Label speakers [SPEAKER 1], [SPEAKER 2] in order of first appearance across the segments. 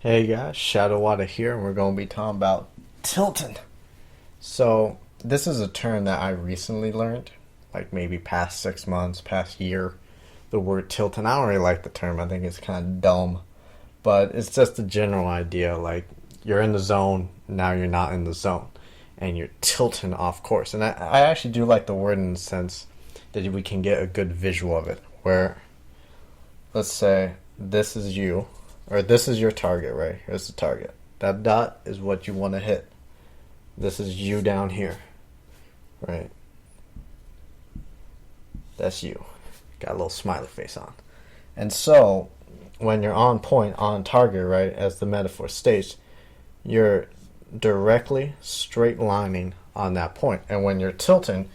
[SPEAKER 1] Hey guys, Shadowwada here, and we're going to be talking about tilting. So, this is a term that I recently learned, like maybe past 6 months, past year. The word tilting. I don't really like the term, I think it's kind of dumb, but it's just a general idea like you're in the zone, now you're not in the zone, and you're tilting off course. And I actually do like the word in the sense that we can get a good visual of it, where let's say this is you, or this is your target, right? Here's the target. That dot is what you want to hit. This is you down here, right? That's you. Got a little smiley face on. And so, when you're on point, on target, right, as the metaphor states, you're directly straight lining on that point. And when you're tilting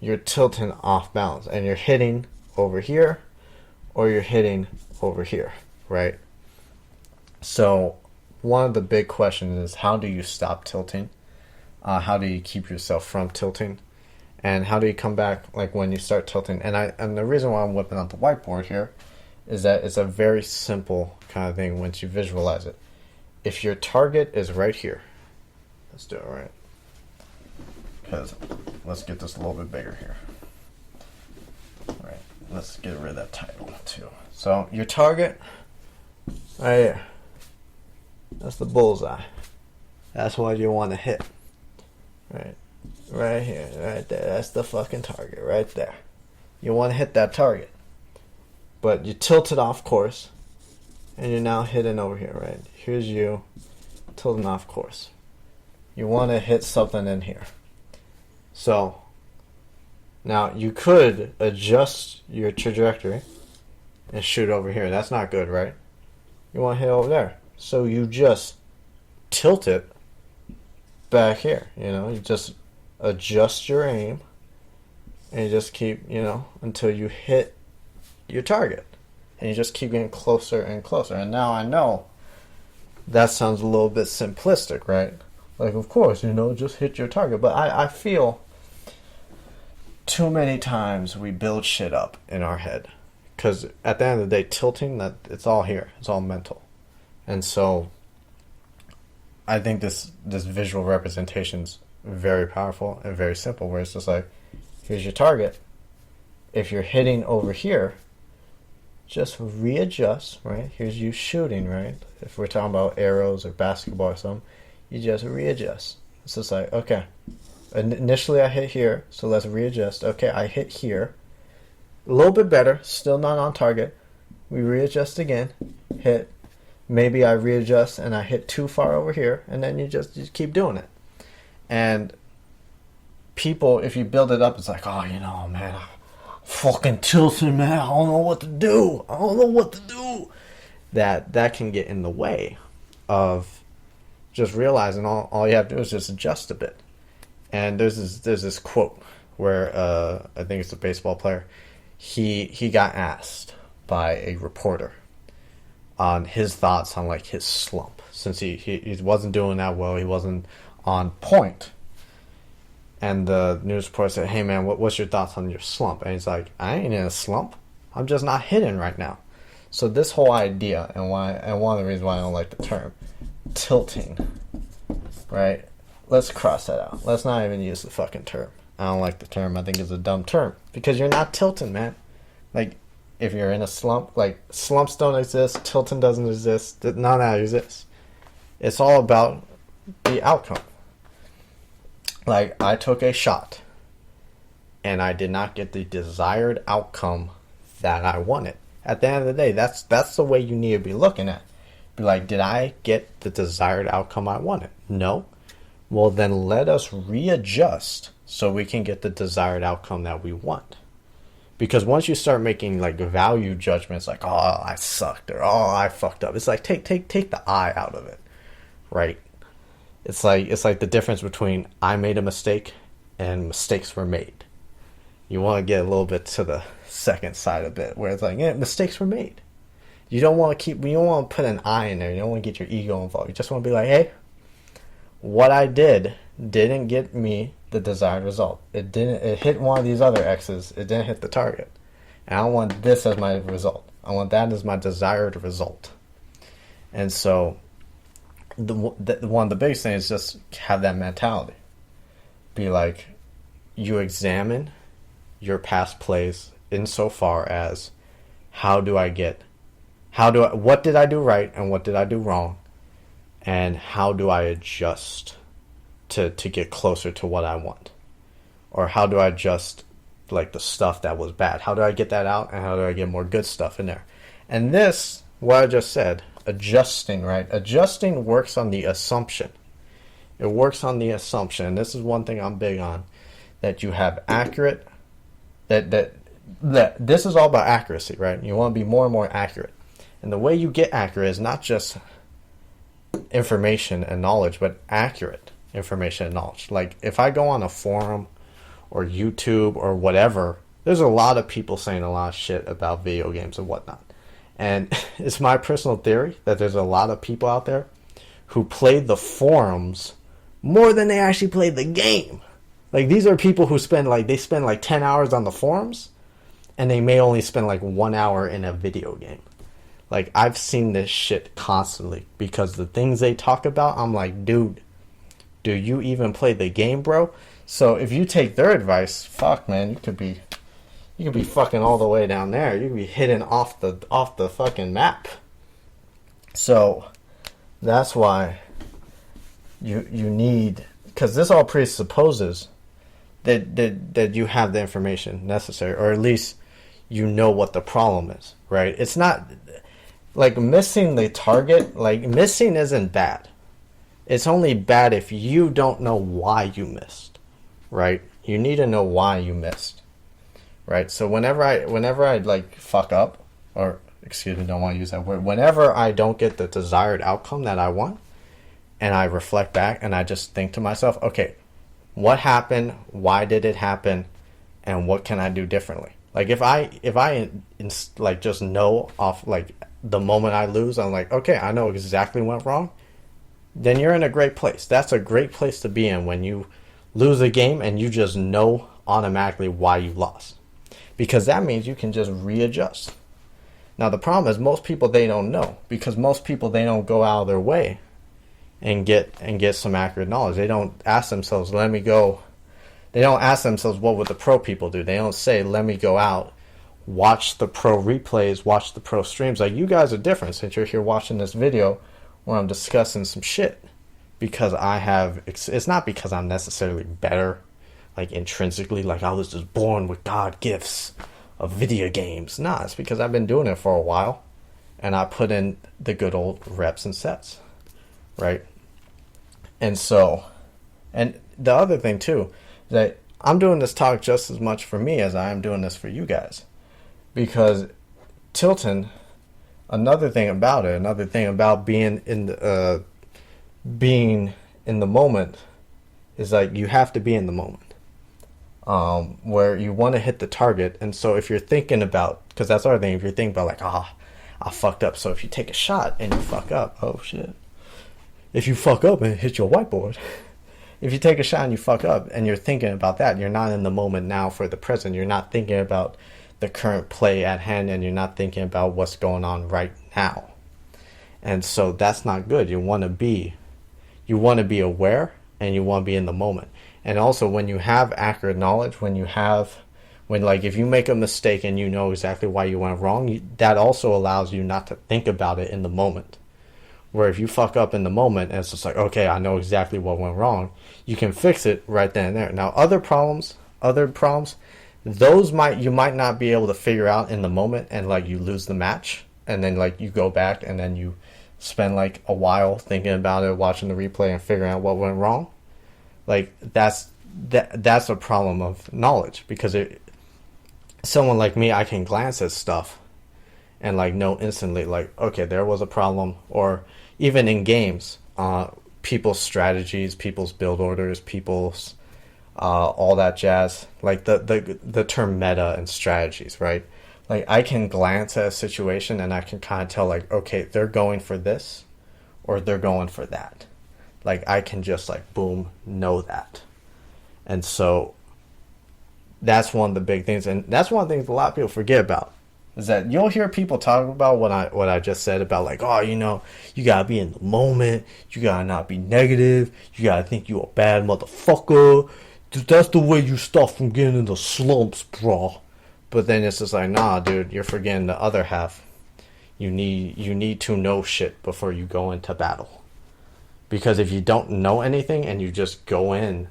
[SPEAKER 1] off balance. And you're hitting over here, or you're hitting over here, right? So one of the big questions is, how do you stop tilting? How do you keep yourself from tilting? And how do you come back like when you start tilting? And the reason why I'm whipping out the whiteboard here is that it's a very simple kind of thing once you visualize it. If your target is right here, let's do it right. Because let's get this a little bit bigger here. All right, let's get rid of that title too. So your target right here. That's the bullseye. That's what you want to hit. Right here, right there. That's the fucking target right there. You want to hit that target. But you tilt it off course, and you're now hitting over here, right? Here's you tilting off course. You want to hit something in here. So, now you could adjust your trajectory and shoot over here. That's not good, right? You want to hit over there. So you just tilt it back here, you just adjust your aim and you just keep, until you hit your target. And you just keep getting closer and closer. And now I know that sounds a little bit simplistic, right? Like, of course, just hit your target. But I feel too many times we build shit up in our head. Because at the end of the day, tilting, it's all here. It's all mental. And so I think this visual representation's very powerful and very simple, where it's just like, here's your target. If you're hitting over here, just readjust, right? Here's you shooting, right? If we're talking about arrows or basketball or something, you just readjust. It's just like, okay, initially I hit here, so let's readjust. Okay, I hit here. A little bit better, still not on target. We readjust again, hit. Maybe I readjust and I hit too far over here, and then you just keep doing it. And people, if you build it up, it's like, oh, man, I'm fucking tilting, man. I don't know what to do. That can get in the way of just realizing all you have to do is just adjust a bit. And there's this quote where I think it's a baseball player. He got asked by a reporter on his thoughts on like his slump, since he wasn't doing that well, he wasn't on point. And the news reporter said, hey man, what's your thoughts on your slump? And he's like, I ain't in a slump, I'm just not hitting right now. So this whole idea, and one of the reasons why I don't like the term tilting, right? Let's cross that out. Let's not even use the fucking term. I don't like the term. I think it's a dumb term, because you're not tilting, man. Like, if you're in a slump, like, slumps don't exist, tilting doesn't exist, none of that exists. It's all about the outcome. Like, I took a shot, and I did not get the desired outcome that I wanted. At the end of the day, that's the way you need to be looking at it. Be like, did I get the desired outcome I wanted? No. Well, then let us readjust so we can get the desired outcome that we want. Because once you start making like value judgments, like, oh, I sucked, or oh, I fucked up, it's like take the I out of it, right? It's like the difference between I made a mistake and mistakes were made. You want to get a little bit to the second side of it, where it's like, yeah, mistakes were made. You don't want to put an I in there. You don't want to get your ego involved. You just want to be like, hey, what I didn't get me the desired result. It hit one of these other X's. It didn't hit the target. And I don't want this as my result. I want that as my desired result. And so one of the biggest things is just have that mentality. Be like, you examine your past plays insofar as what did I do right and what did I do wrong, and how do I adjust to get closer to what I want, or how do I adjust like the stuff that was bad, how do I get that out, and how do I get more good stuff in there. And this, what I just said, adjusting, right? Adjusting works on the assumption. It works on the assumption. This is one thing I'm big on, that you have accurate, that this is all about accuracy, right? You want to be more and more accurate. And the way you get accurate is not just information and knowledge, but accurate information and knowledge. Like if I go on a forum or YouTube or whatever, there's a lot of people saying a lot of shit about video games and whatnot. And it's my personal theory that there's a lot of people out there who play the forums more than they actually play the game. Like these are people who spend like 10 hours on the forums, and they may only spend like 1 hour in a video game. Like I've seen this shit constantly, because the things they talk about, I'm like, dude, do you even play the game, bro? So if you take their advice, fuck man, you could be fucking all the way down there. You could be hidden off the fucking map. So that's why you need, because this all presupposes that you have the information necessary, or at least you know what the problem is, right? It's not like missing the target. Like missing isn't bad. It's only bad if you don't know why you missed, right? You need to know why you missed, right? So whenever I like fuck up, or excuse me, don't want to use that word. Whenever I don't get the desired outcome that I want, and I reflect back and I just think to myself, okay, what happened? Why did it happen? And what can I do differently? Like if I like just know off like the moment I lose, I'm like, okay, I know exactly what went wrong. Then you're in a great place. That's a great place to be in, when you lose a game and you just know automatically why you lost, because that means you can just readjust. Now the problem is most people, they don't know, because most people, they don't go out of their way and get some accurate knowledge. They don't ask themselves, they don't ask themselves, what would the pro people do? They don't say, let me go out, watch the pro replays, watch the pro streams. Like you guys are different, since you're here watching this video where I'm discussing some shit, because it's not because I'm necessarily better, like intrinsically, like I was just born with God gifts of video games. Nah, it's because I've been doing it for a while, and I put in the good old reps and sets, right? And so, and the other thing too, that I'm doing this talk just as much for me as I am doing this for you guys, because Tilton, another thing about being in the moment is like you have to be in the moment, where you want to hit the target. And so if you're thinking about, because that's the other thing, if you're thinking about like, I fucked up. So if you take a shot and you fuck up, oh shit. If you fuck up and hit your whiteboard, if you take a shot and you fuck up and you're thinking about that, you're not in the moment now for the present. You're not thinking about the current play at hand, and you're not thinking about what's going on right now. And so that's not good. You want to be aware, and you want to be in the moment. And also when you have accurate knowledge, when like if you make a mistake and you know exactly why you went wrong, that also allows you not to think about it in the moment. Where if you fuck up in the moment and it's just like, okay, I know exactly what went wrong, you can fix it right then and there. Now other problems, those you might not be able to figure out in the moment, and like you lose the match, and then like you go back and then you spend like a while thinking about it, watching the replay and figuring out what went wrong. Like that's a problem of knowledge, because someone like me, I can glance at stuff and like know instantly, like, okay, there was a problem. Or even in games, people's strategies, people's build orders, people's all that jazz, like the term meta and strategies, right? Like I can glance at a situation and I can kind of tell, like, okay, they're going for this or they're going for that. Like I can just like boom know that. And so that's one of the big things, and that's one of the things a lot of people forget about. is that you'll hear people talk about what I just said about like, oh, you gotta be in the moment, you gotta not be negative, you gotta think you a bad motherfucker. That's the way you stop from getting into slumps, bro. But then it's just like, nah, dude, you're forgetting the other half. You need to know shit before you go into battle. Because if you don't know anything and you just go in,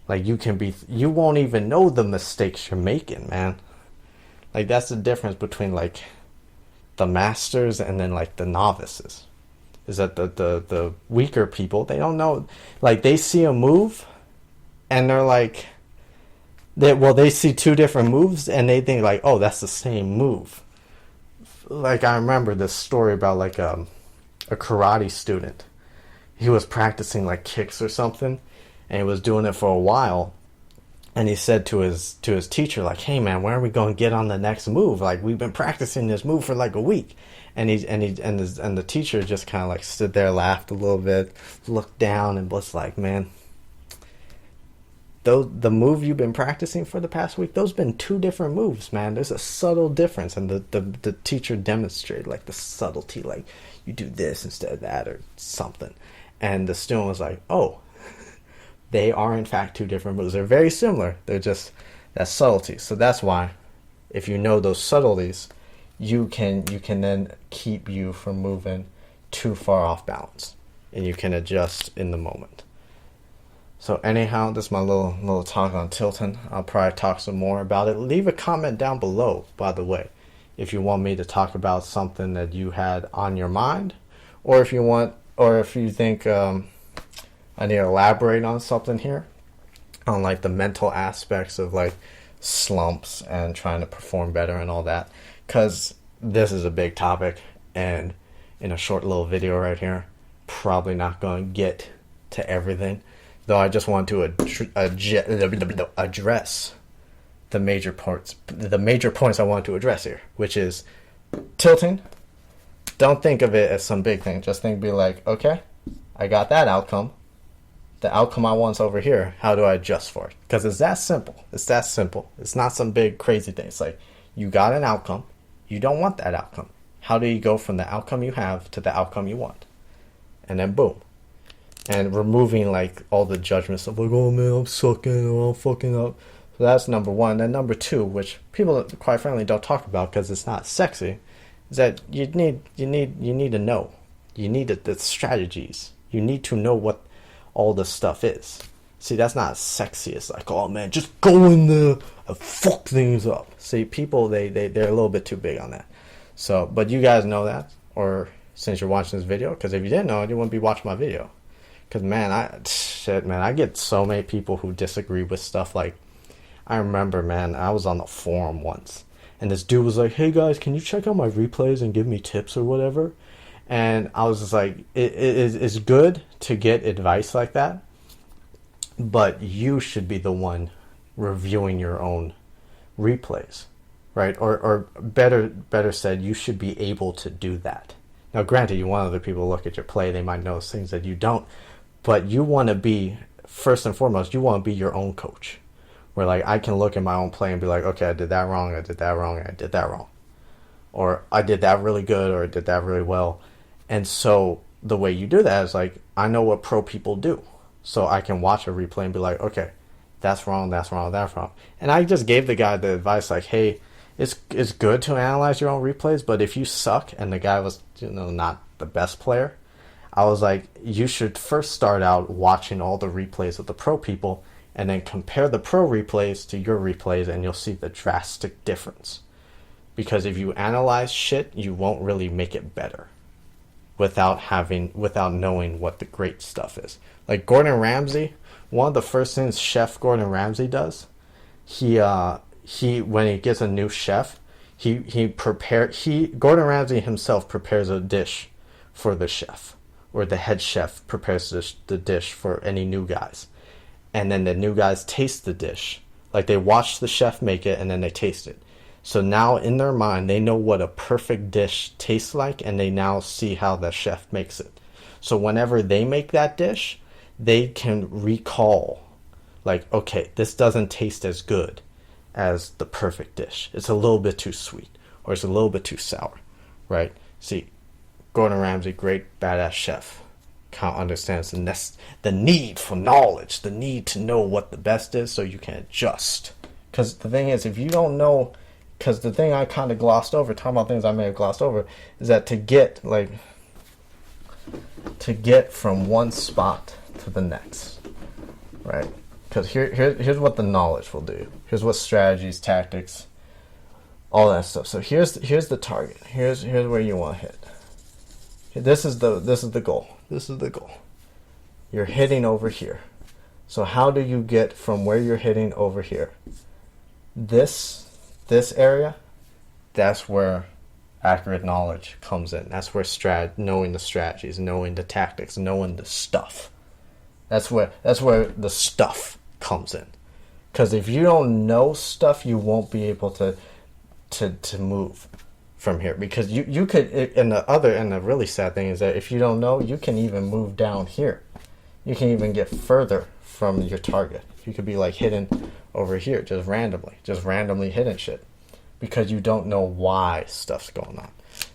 [SPEAKER 1] like you won't even know the mistakes you're making, man. Like that's the difference between like the masters and then like the novices. Is that the weaker people, they don't know, like they see a move and they're like they see two different moves and they think like, oh, that's the same move. Like I remember this story about like a karate student. He was practicing like kicks or something, and he was doing it for a while. And he said to his teacher, like, "Hey man, when are we going to get on the next move? Like we've been practicing this move for like a week." And the teacher just kind of like stood there, laughed a little bit, looked down, and was like, "Man, the move you've been practicing for the past week, those been two different moves, man. There's a subtle difference." And the teacher demonstrated like the subtlety, like you do this instead of that or something. And the student was like, "Oh, they are in fact two different moves. They're very similar. They're just that subtlety." So that's why, if you know those subtleties, you can then keep you from moving too far off balance, and you can adjust in the moment. So anyhow, this is my little talk on tilting. I'll probably talk some more about it. Leave a comment down below, by the way, if you want me to talk about something that you had on your mind, or if you think I need to elaborate on something here, on like the mental aspects of like slumps and trying to perform better and all that, because this is a big topic, and in a short little video right here, probably not going to get to everything. Though I just want to address the major points I want to address here, which is tilting. Don't think of it as some big thing. Just be like, okay, I got that outcome. The outcome I want's over here. How do I adjust for it? Because it's that simple. It's that simple. It's not some big crazy thing. It's like you got an outcome. You don't want that outcome. How do you go from the outcome you have to the outcome you want? And then boom. And removing like all the judgments of like, oh man, I'm sucking or I'm fucking up. So that's number one. And number two, which people quite frankly don't talk about because it's not sexy, is that you need to know. You need the strategies. You need to know what all this stuff is. See, that's not sexy. It's like, oh man, just go in there and fuck things up. See, people they're a little bit too big on that. So, but you guys know that, or since you're watching this video, because if you didn't know it, you wouldn't be watching my video. Because man, I get so many people who disagree with stuff. Like, I remember, man, I was on the forum once, and this dude was like, "Hey guys, can you check out my replays and give me tips or whatever?" And I was just like, it's good to get advice like that, but you should be the one reviewing your own replays, right? Or better said, you should be able to do that. Now, granted, you want other people to look at your play. They might notice things that you don't. But you want to be, first and foremost, you want to be your own coach. Where like I can look at my own play and be like, okay, I did that wrong, I did that wrong, I did that wrong. Or I did that really good, or I did that really well. And so the way you do that is like, I know what pro people do. So I can watch a replay and be like, okay, that's wrong, that's wrong, that's wrong. And I just gave the guy the advice like, hey, it's good to analyze your own replays, but if you suck and the guy was, not the best player, I was like, you should first start out watching all the replays of the pro people and then compare the pro replays to your replays, and you'll see the drastic difference. Because if you analyze shit, you won't really make it better without knowing what the great stuff is. Like Gordon Ramsay, one of the first things Chef Gordon Ramsay does, he when he gets a new chef, Gordon Ramsay himself prepares a dish for the chef. Or the head chef prepares the dish for any new guys. And then the new guys taste the dish. Like they watch the chef make it and then they taste it. So now in their mind, they know what a perfect dish tastes like, and they now see how the chef makes it. So whenever they make that dish, they can recall, like, okay, this doesn't taste as good as the perfect dish. It's a little bit too sweet. or it's a little bit too sour, right? See, Gordon Ramsay, great badass chef, kind of understands the need for knowledge, the need to know what the best is so you can adjust. Because the thing is, if you don't know, because the thing I kind of glossed over, talking about things I may have glossed over, is that to get from one spot to the next, right? Because here's what the knowledge will do. Here's what strategies, tactics, all that stuff. So here's the target. Here's where you want to hit. This is the goal. This is the goal. You're hitting over here. So how do you get from where you're hitting over here? This area, that's where accurate knowledge comes in. That's where knowing the strategies, knowing the tactics, knowing the stuff. That's where the stuff comes in. Because if you don't know stuff, you won't be able to move from here. Because you could, and the really sad thing is that if you don't know, you can even move down here. You can even get further from your target. You could be like hidden over here, just randomly hitting shit, because you don't know why stuff's going on.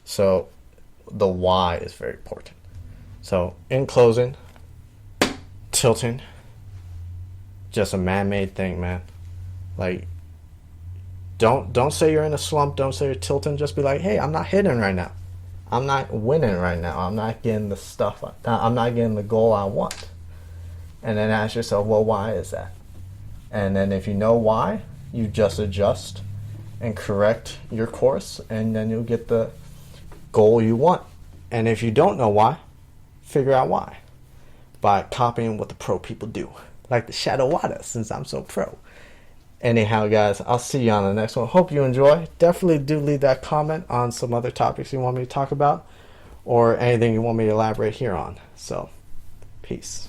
[SPEAKER 1] So the why is very important. So in closing, tilting, just a man-made thing, man. Like, don't say you're in a slump. Don't say you're tilting. Just be like, hey, I'm not hitting right now. I'm not winning right now. I'm not getting the stuff. I'm not getting the goal I want. And then ask yourself, well, why is that? And then if you know why, you just adjust and correct your course, and then you'll get the goal you want. And if you don't know why, figure out why by copying what the pro people do, like the Shadowwada, since I'm so pro. Anyhow, guys, I'll see you on the next one. Hope you enjoy. Definitely do leave that comment on some other topics you want me to talk about, or anything you want me to elaborate here on. So, peace.